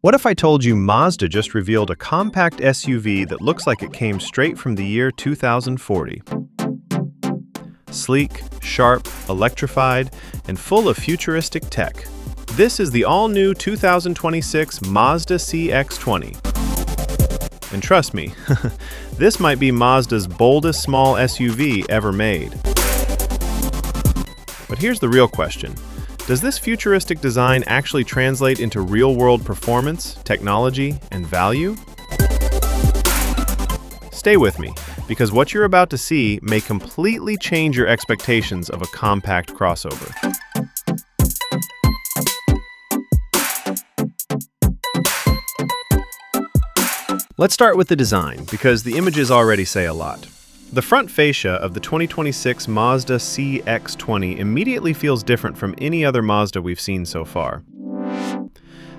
What if I told you Mazda just revealed a compact SUV that looks like it came straight from the year 2040? Sleek, sharp, electrified, and full of futuristic tech. This is the all-new 2026 Mazda CX-20. And trust me, this might be Mazda's boldest small SUV ever made. But here's the real question. Does this futuristic design actually translate into real-world performance, technology, and value? Stay with me, because what you're about to see may completely change your expectations of a compact crossover. Let's start with the design, because the images already say a lot. The front fascia of the 2026 Mazda CX-20 immediately feels different from any other Mazda we've seen so far.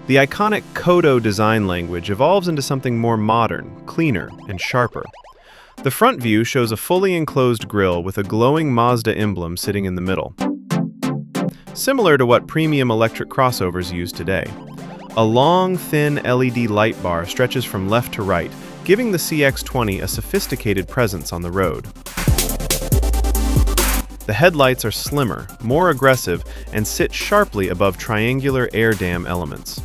The iconic Kona design language evolves into something more modern, cleaner, and sharper. The front view shows a fully enclosed grille with a glowing Mazda emblem sitting in the middle, similar to what premium electric crossovers use today. A long, thin LED light bar stretches from left to right, giving the CX-20 a sophisticated presence on the road. The headlights are slimmer, more aggressive, and sit sharply above triangular air dam elements.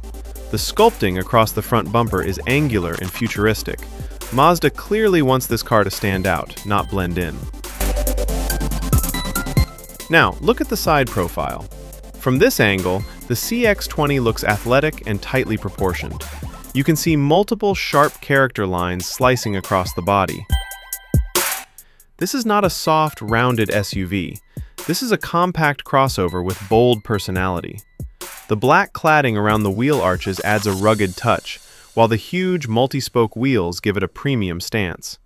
The sculpting across the front bumper is angular and futuristic. Mazda clearly wants this car to stand out, not blend in. Now, look at the side profile. From this angle, the CX-20 looks athletic and tightly proportioned. You can see multiple sharp character lines slicing across the body. This is not a soft, rounded SUV. This is a compact crossover with bold personality. The black cladding around the wheel arches adds a rugged touch, while the huge multi-spoke wheels give it a premium stance.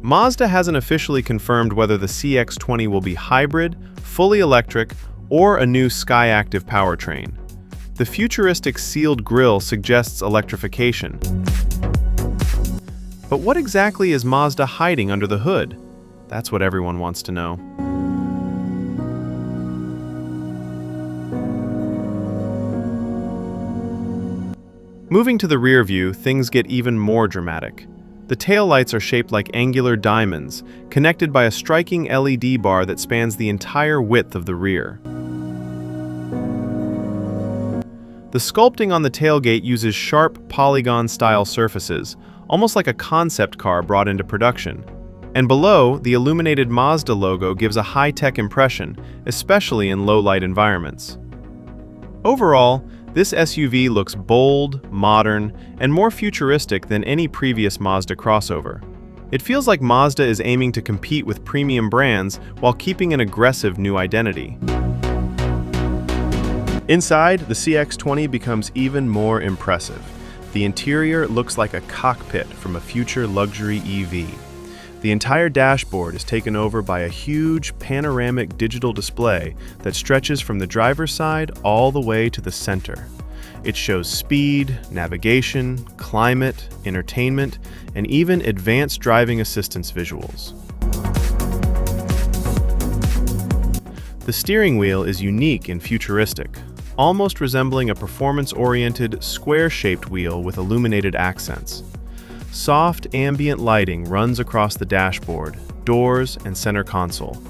Mazda hasn't officially confirmed whether the CX-20 will be hybrid, fully electric, or a new Skyactiv powertrain. The futuristic sealed grille suggests electrification. But what exactly is Mazda hiding under the hood? That's what everyone wants to know. Moving to the rear view, things get even more dramatic. The taillights are shaped like angular diamonds, connected by a striking LED bar that spans the entire width of the rear. The sculpting on the tailgate uses sharp, polygon-style surfaces, almost like a concept car brought into production. And below, the illuminated Mazda logo gives a high-tech impression, especially in low-light environments. Overall, this SUV looks bold, modern, and more futuristic than any previous Mazda crossover. It feels like Mazda is aiming to compete with premium brands while keeping an aggressive new identity. Inside, the CX-20 becomes even more impressive. The interior looks like a cockpit from a future luxury EV. The entire dashboard is taken over by a huge panoramic digital display that stretches from the driver's side all the way to the center. It shows speed, navigation, climate, entertainment, and even advanced driving assistance visuals. The steering wheel is unique and futuristic, almost resembling a performance-oriented, square-shaped wheel with illuminated accents. Soft, ambient lighting runs across the dashboard, doors, and center console,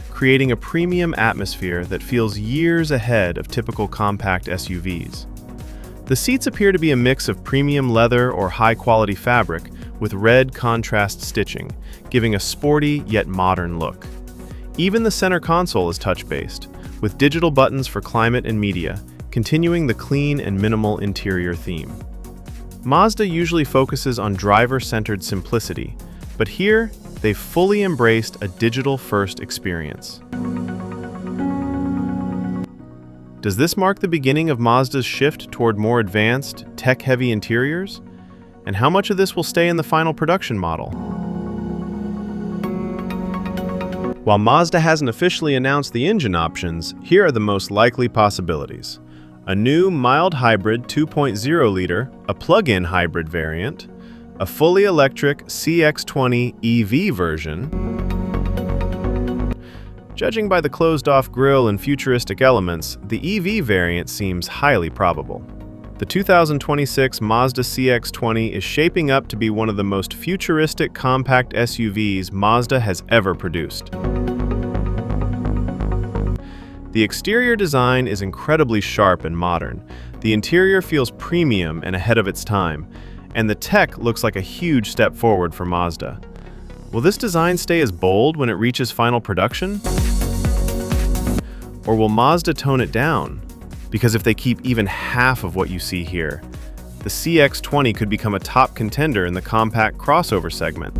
creating a premium atmosphere that feels years ahead of typical compact SUVs. The seats appear to be a mix of premium leather or high-quality fabric with red contrast stitching, giving a sporty yet modern look. Even the center console is touch-based, with digital buttons for climate and media, continuing the clean and minimal interior theme. Mazda usually focuses on driver-centered simplicity, but here, they've fully embraced a digital-first experience. Does this mark the beginning of Mazda's shift toward more advanced, tech-heavy interiors? And how much of this will stay in the final production model? While Mazda hasn't officially announced the engine options, here are the most likely possibilities. A new mild hybrid 2.0-liter, a plug-in hybrid variant, a fully electric CX-20 EV version. Judging by the closed-off grille and futuristic elements, the EV variant seems highly probable. The 2026 Mazda CX-20 is shaping up to be one of the most futuristic compact SUVs Mazda has ever produced. The exterior design is incredibly sharp and modern. The interior feels premium and ahead of its time, and the tech looks like a huge step forward for Mazda. Will this design stay as bold when it reaches final production? Or will Mazda tone it down? Because if they keep even half of what you see here, the CX-20 could become a top contender in the compact crossover segment.